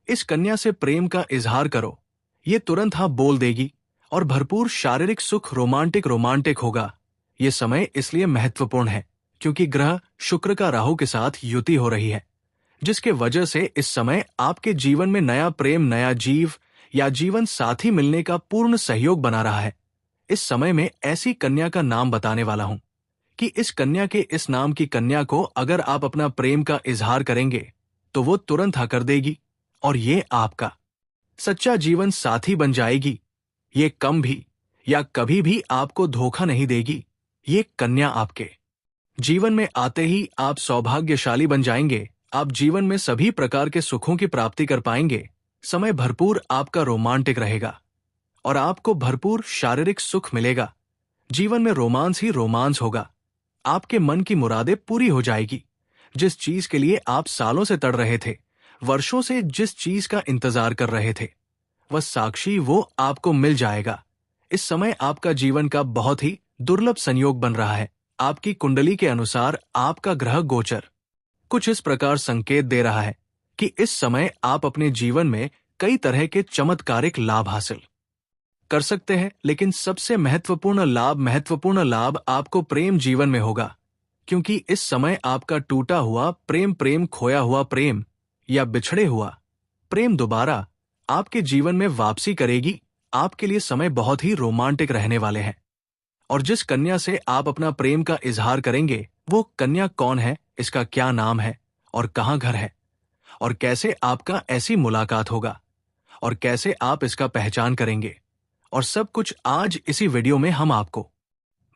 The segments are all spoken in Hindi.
इस कन्या से प्रेम का इजहार करो। ये तुरंत हाँ बोल देगी और भरपूर शारीरिक सुख रोमांटिक होगा। ये समय इसलिए महत्वपूर्ण है क्योंकि ग्रह शुक्र का राहु के साथ युति हो रही है, जिसके वजह से इस समय आपके जीवन में नया प्रेम, नया जीव या जीवन साथी मिलने का पूर्ण सहयोग बना रहा है। इस समय में ऐसी कन्या का नाम बताने वाला हूं कि इस कन्या के इस नाम की कन्या को अगर आप अपना प्रेम का इजहार करेंगे तो वो तुरंत हाँ कर देगी और ये आपका सच्चा जीवन साथी बन जाएगी। ये कम भी या कभी भी आपको धोखा नहीं देगी। ये कन्या आपके जीवन में आते ही आप सौभाग्यशाली बन जाएंगे। आप जीवन में सभी प्रकार के सुखों की प्राप्ति कर पाएंगे। समय भरपूर आपका रोमांटिक रहेगा और आपको भरपूर शारीरिक सुख मिलेगा। जीवन में रोमांस ही रोमांस होगा। आपके मन की मुरादें पूरी हो जाएगी। जिस चीज के लिए आप सालों से तड़ रहे थे, वर्षों से जिस चीज का इंतजार कर रहे थे, वह साक्षी वो आपको मिल जाएगा। इस समय आपका जीवन का बहुत ही दुर्लभ संयोग बन रहा है। आपकी कुंडली के अनुसार आपका ग्रह गोचर कुछ इस प्रकार संकेत दे रहा है कि इस समय आप अपने जीवन में कई तरह के चमत्कारिक लाभ हासिल कर सकते हैं, लेकिन सबसे महत्वपूर्ण लाभ आपको प्रेम जीवन में होगा, क्योंकि इस समय आपका टूटा हुआ प्रेम, खोया हुआ प्रेम या बिछड़े हुआ प्रेम दोबारा आपके जीवन में वापसी करेगी। आपके लिए समय बहुत ही रोमांटिक रहने वाले हैं। और जिस कन्या से आप अपना प्रेम का इजहार करेंगे, वो कन्या कौन है, इसका क्या नाम है और कहाँ घर है, और कैसे आपका ऐसी मुलाकात होगा और कैसे आप इसका पहचान करेंगे, और सब कुछ आज इसी वीडियो में हम आपको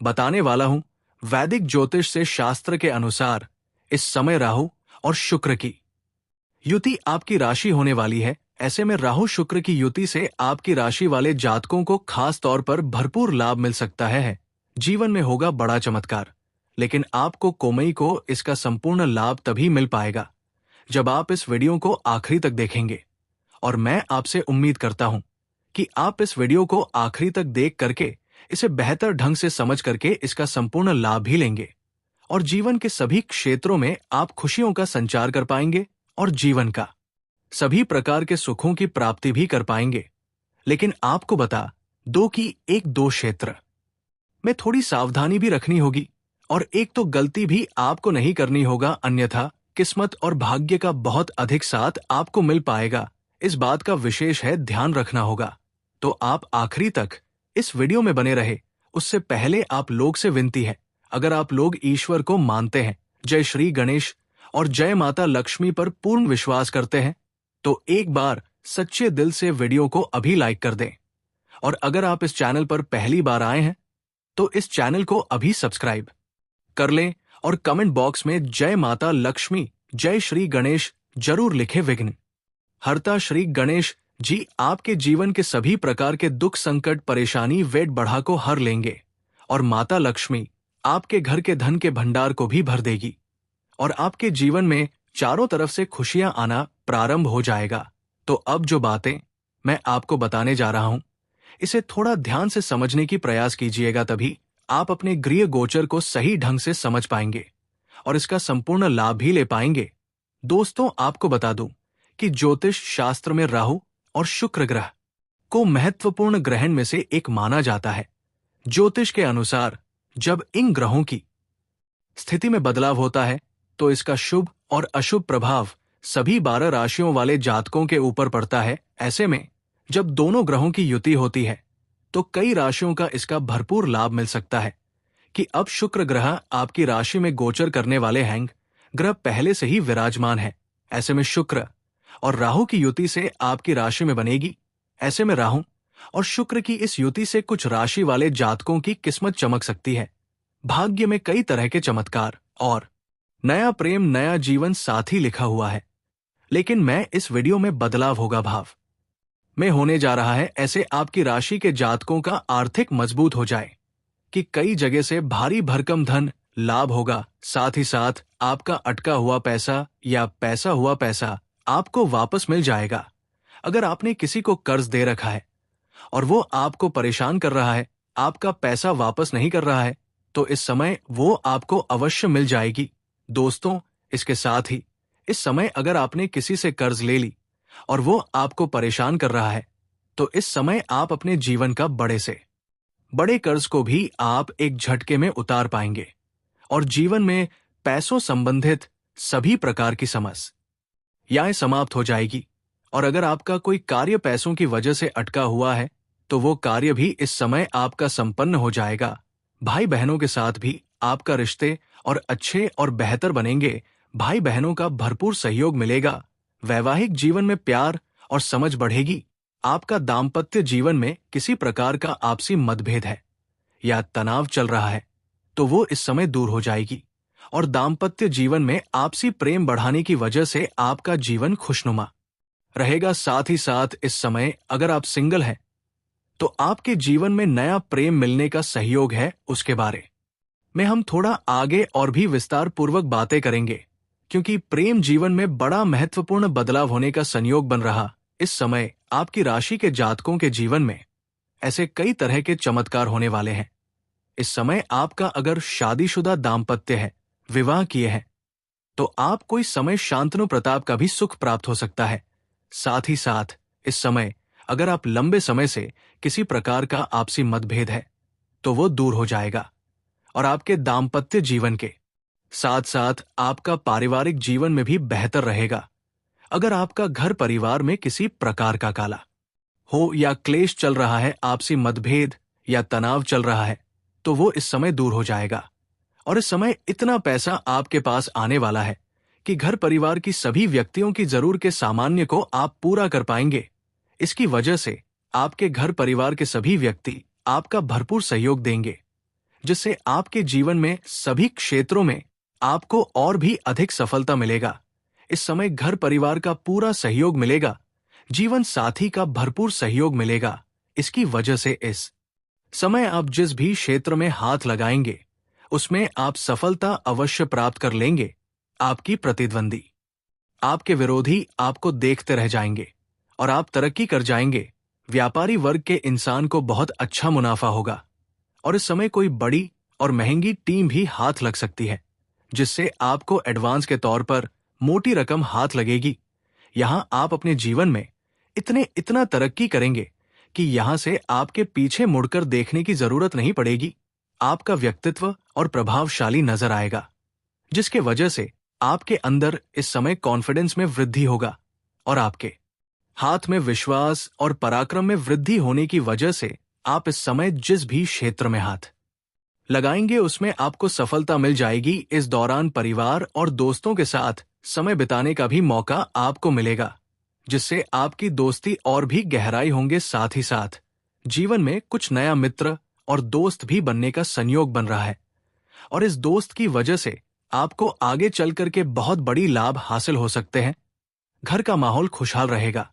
बताने वाला हूं। वैदिक ज्योतिष से शास्त्र के अनुसार इस समय राहु और शुक्र की युति आपकी राशि होने वाली है। ऐसे में राहु शुक्र की युति से आपकी राशि वाले जातकों को खास तौर पर भरपूर लाभ मिल सकता है। जीवन में होगा बड़ा चमत्कार, लेकिन आपको कोमई को इसका संपूर्ण लाभ तभी मिल पाएगा जब आप इस वीडियो को आखिरी तक देखेंगे। और मैं आपसे उम्मीद करता हूं कि आप इस वीडियो को आखिरी तक देख करके इसे बेहतर ढंग से समझ करके इसका संपूर्ण लाभ भी लेंगे और जीवन के सभी क्षेत्रों में आप खुशियों का संचार कर पाएंगे और जीवन का सभी प्रकार के सुखों की प्राप्ति भी कर पाएंगे। लेकिन आपको बता दो कि एक दो क्षेत्र में थोड़ी सावधानी भी रखनी होगी और एक तो गलती भी आपको नहीं करनी होगा, अन्यथा किस्मत और भाग्य का बहुत अधिक साथ आपको मिल पाएगा। इस बात का विशेष है ध्यान रखना होगा। तो आप आखिरी तक इस वीडियो में बने रहे। उससे पहले आप लोग से विनती है, अगर आप लोग ईश्वर को मानते हैं, जय श्री गणेश और जय माता लक्ष्मी पर पूर्ण विश्वास करते हैं, तो एक बार सच्चे दिल से वीडियो को अभी लाइक कर दें। और अगर आप इस चैनल पर पहली बार आए हैं तो इस चैनल को अभी सब्सक्राइब कर लें और कमेंट बॉक्स में जय माता लक्ष्मी, जय श्री गणेश जरूर लिखें। विघ्न हरता श्री गणेश जी आपके जीवन के सभी प्रकार के दुख, संकट, परेशानी, वेट बढ़ा को हर लेंगे और माता लक्ष्मी आपके घर के धन के भंडार को भी भर देगी और आपके जीवन में चारों तरफ से खुशियां आना प्रारंभ हो जाएगा। तो अब जो बातें मैं आपको बताने जा रहा हूं, इसे थोड़ा ध्यान से समझने की प्रयास कीजिएगा, तभी आप अपने गृह गोचर को सही ढंग से समझ पाएंगे और इसका संपूर्ण लाभ भी ले पाएंगे। दोस्तों, आपको बता दूं कि ज्योतिष शास्त्र में राहु और शुक्र ग्रह को महत्वपूर्ण ग्रहण में से एक माना जाता है। ज्योतिष के अनुसार जब इन ग्रहों की स्थिति में बदलाव होता है तो इसका शुभ और अशुभ प्रभाव सभी 12 राशियों वाले जातकों के ऊपर पड़ता है। ऐसे में जब दोनों ग्रहों की युति होती है तो कई राशियों का इसका भरपूर लाभ मिल सकता है कि अब शुक्र ग्रह आपकी राशि में गोचर करने वाले हैं। ग्रह पहले से ही विराजमान है। ऐसे में शुक्र और राहु की युति से आपकी राशि में बनेगी। ऐसे में राहु और शुक्र की इस युति से कुछ राशि वाले जातकों की किस्मत चमक सकती है। भाग्य में कई तरह के चमत्कार और नया प्रेम, नया जीवन साथी लिखा हुआ है। लेकिन मैं इस वीडियो में बदलाव होगा भाव में होने जा रहा है। ऐसे आपकी राशि के जातकों का आर्थिक मजबूत हो जाए कि कई जगह से भारी भरकम धन लाभ होगा। साथ ही साथ आपका अटका हुआ पैसा या पैसा हुआ पैसा आपको वापस मिल जाएगा। अगर आपने किसी को कर्ज दे रखा है और वो आपको परेशान कर रहा है, आपका पैसा वापस नहीं कर रहा है, तो इस समय वो आपको अवश्य मिल जाएगी। दोस्तों, इसके साथ ही इस समय अगर आपने किसी से कर्ज ले ली और वो आपको परेशान कर रहा है, तो इस समय आप अपने जीवन का बड़े से बड़े कर्ज को भी आप एक झटके में उतार पाएंगे और जीवन में पैसों संबंधित सभी प्रकार की समस्याएं समाप्त हो जाएगी। और अगर आपका कोई कार्य पैसों की वजह से अटका हुआ है, तो वो कार्य भी इस समय आपका संपन्न हो जाएगा। भाई बहनों के साथ भी आपका रिश्ते और अच्छे और बेहतर बनेंगे। भाई बहनों का भरपूर सहयोग मिलेगा। वैवाहिक जीवन में प्यार और समझ बढ़ेगी। आपका दाम्पत्य जीवन में किसी प्रकार का आपसी मतभेद है या तनाव चल रहा है, तो वो इस समय दूर हो जाएगी और दाम्पत्य जीवन में आपसी प्रेम बढ़ाने की वजह से आपका जीवन खुशनुमा रहेगा। साथ ही साथ इस समय अगर आप सिंगल हैं, तो आपके जीवन में नया प्रेम मिलने का सहयोग है। उसके बारे में हम थोड़ा आगे और भी विस्तार पूर्वक बातें करेंगे, क्योंकि प्रेम जीवन में बड़ा महत्वपूर्ण बदलाव होने का संयोग बन रहा। इस समय आपकी राशि के जातकों के जीवन में ऐसे कई तरह के चमत्कार होने वाले हैं। इस समय आपका अगर शादीशुदा दाम्पत्य है, विवाह किए हैं, तो आप कोई समय शांतनु प्रताप का भी सुख प्राप्त हो सकता है। साथ ही साथ इस समय अगर आप लंबे समय से किसी प्रकार का आपसी मतभेद है, तो वो दूर हो जाएगा और आपके दाम्पत्य जीवन के साथ साथ आपका पारिवारिक जीवन में भी बेहतर रहेगा। अगर आपका घर परिवार में किसी प्रकार का काला हो या क्लेश चल रहा है, आपसी मतभेद या तनाव चल रहा है, तो वो इस समय दूर हो जाएगा। और इस समय इतना पैसा आपके पास आने वाला है कि घर परिवार की सभी व्यक्तियों की जरूर के सामान्य को आप पूरा कर पाएंगे। इसकी वजह से आपके घर परिवार के सभी व्यक्ति आपका भरपूर सहयोग देंगे, जिससे आपके जीवन में सभी क्षेत्रों में आपको और भी अधिक सफलता मिलेगा। इस समय घर परिवार का पूरा सहयोग मिलेगा, जीवन साथी का भरपूर सहयोग मिलेगा। इसकी वजह से इस समय आप जिस भी क्षेत्र में हाथ लगाएंगे, उसमें आप सफलता अवश्य प्राप्त कर लेंगे। आपकी प्रतिद्वंदी, आपके विरोधी आपको देखते रह जाएंगे और आप तरक्की कर जाएंगे। व्यापारी वर्ग के इंसान को बहुत अच्छा मुनाफा होगा और इस समय कोई बड़ी और महंगी टीम भी हाथ लग सकती है, जिससे आपको एडवांस के तौर पर मोटी रकम हाथ लगेगी। यहां आप अपने जीवन में इतना तरक्की करेंगे कि यहां से आपके पीछे मुड़कर देखने की जरूरत नहीं पड़ेगी। आपका व्यक्तित्व और प्रभावशाली नजर आएगा, जिसके वजह से आपके अंदर इस समय कॉन्फिडेंस में वृद्धि होगा और आपके हाथ में विश्वास और पराक्रम में वृद्धि होने की वजह से आप इस समय जिस भी क्षेत्र में हाथ लगाएंगे, उसमें आपको सफलता मिल जाएगी। इस दौरान परिवार और दोस्तों के साथ समय बिताने का भी मौका आपको मिलेगा, जिससे आपकी दोस्ती और भी गहराई होंगे। साथ ही साथ जीवन में कुछ नया मित्र और दोस्त भी बनने का संयोग बन रहा है और इस दोस्त की वजह से आपको आगे चलकर के बहुत बड़ी लाभ हासिल हो सकते हैं। घर का माहौल खुशहाल रहेगा,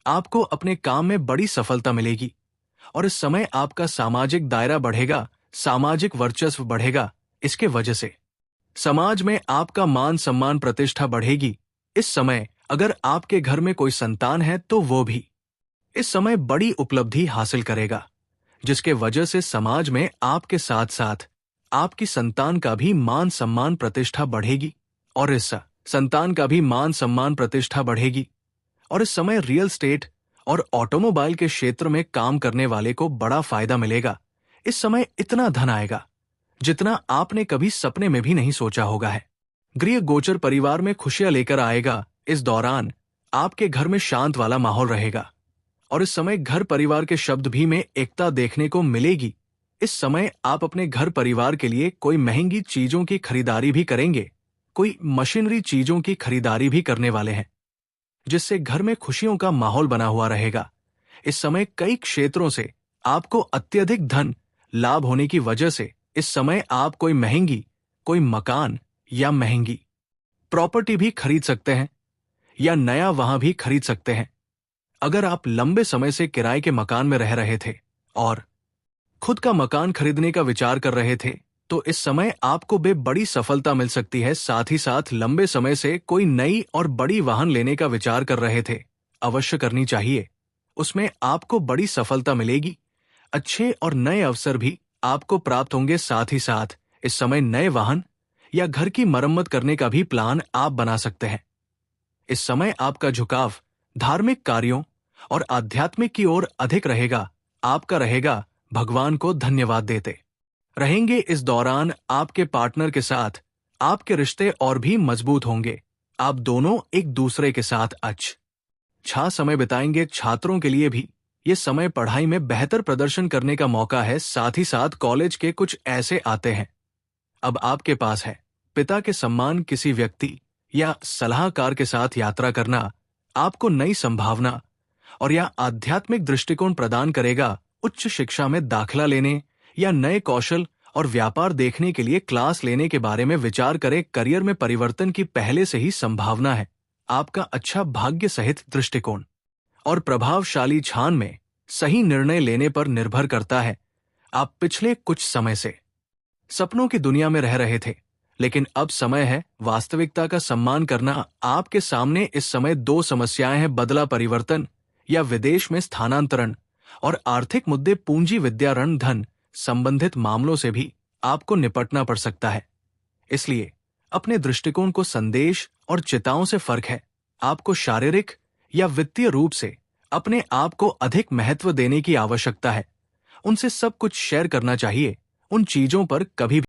आपको अपने काम में बड़ी सफलता मिलेगी और इस समय आपका सामाजिक दायरा बढ़ेगा, सामाजिक वर्चस्व बढ़ेगा। इसके वजह से समाज में आपका मान सम्मान प्रतिष्ठा बढ़ेगी। इस समय अगर आपके घर में कोई संतान है, तो वो भी इस समय बड़ी उपलब्धि हासिल करेगा, जिसके वजह से समाज में आपके साथ साथ आपकी संतान का भी मान सम्मान प्रतिष्ठा बढ़ेगी और इस संतान का भी मान सम्मान प्रतिष्ठा बढ़ेगी। और इस समय रियल एस्टेट और ऑटोमोबाइल के क्षेत्र में काम करने वाले को बड़ा फायदा मिलेगा। इस समय इतना धन आएगा जितना आपने कभी सपने में भी नहीं सोचा होगा है। गृह गोचर परिवार में खुशियां लेकर आएगा। इस दौरान आपके घर में शांत वाला माहौल रहेगा और इस समय घर परिवार के शब्द भी में एकता देखने को मिलेगी। इस समय आप अपने घर परिवार के लिए कोई महंगी चीजों की खरीदारी भी करेंगे, कोई मशीनरी चीजों की खरीदारी भी करने वाले हैं, जिससे घर में खुशियों का माहौल बना हुआ रहेगा। इस समय कई क्षेत्रों से आपको अत्यधिक धन लाभ होने की वजह से इस समय आप कोई मकान या महंगी प्रॉपर्टी भी खरीद सकते हैं या नया वाहन भी खरीद सकते हैं। अगर आप लंबे समय से किराए के मकान में रह रहे थे और खुद का मकान खरीदने का विचार कर रहे थे, तो इस समय आपको बड़ी सफलता मिल सकती है। साथ ही साथ लंबे समय से कोई नई और बड़ी वाहन लेने का विचार कर रहे थे, अवश्य करनी चाहिए, उसमें आपको बड़ी सफलता मिलेगी। अच्छे और नए अवसर भी आपको प्राप्त होंगे। साथ ही साथ इस समय नए वाहन या घर की मरम्मत करने का भी प्लान आप बना सकते हैं। इस समय आपका झुकाव धार्मिक कार्यों और आध्यात्मिक की ओर अधिक रहेगा। आपका रहेगा भगवान को धन्यवाद देते रहेंगे। इस दौरान आपके पार्टनर के साथ आपके रिश्ते और भी मजबूत होंगे। आप दोनों एक दूसरे के साथ अच्छा समय बिताएंगे। छात्रों के लिए भी ये समय पढ़ाई में बेहतर प्रदर्शन करने का मौका है। साथ ही साथ कॉलेज के कुछ ऐसे आते हैं। अब आपके पास है पिता के सम्मान, किसी व्यक्ति या सलाहकार के साथ यात्रा करना आपको नई संभावना और या आध्यात्मिक दृष्टिकोण प्रदान करेगा। उच्च शिक्षा में दाखिला लेने या नए कौशल और व्यापार देखने के लिए क्लास लेने के बारे में विचार करें। करियर में परिवर्तन की पहले से ही संभावना है। आपका अच्छा भाग्य सहित दृष्टिकोण और प्रभावशाली छान में सही निर्णय लेने पर निर्भर करता है। आप पिछले कुछ समय से सपनों की दुनिया में रह रहे थे, लेकिन अब समय है वास्तविकता का सम्मान करना। आपके सामने इस समय दो समस्याएं हैं: बदला परिवर्तन या विदेश में स्थानांतरण, और आर्थिक मुद्दे, पूंजी, विद्या, ऋण, धन संबंधित मामलों से भी आपको निपटना पड़ सकता है। इसलिए अपने दृष्टिकोण को संदेश और चिताओं से फर्क है। आपको शारीरिक या वित्तीय रूप से अपने आप को अधिक महत्व देने की आवश्यकता है। उनसे सब कुछ शेयर करना चाहिए। उन चीजों पर कभी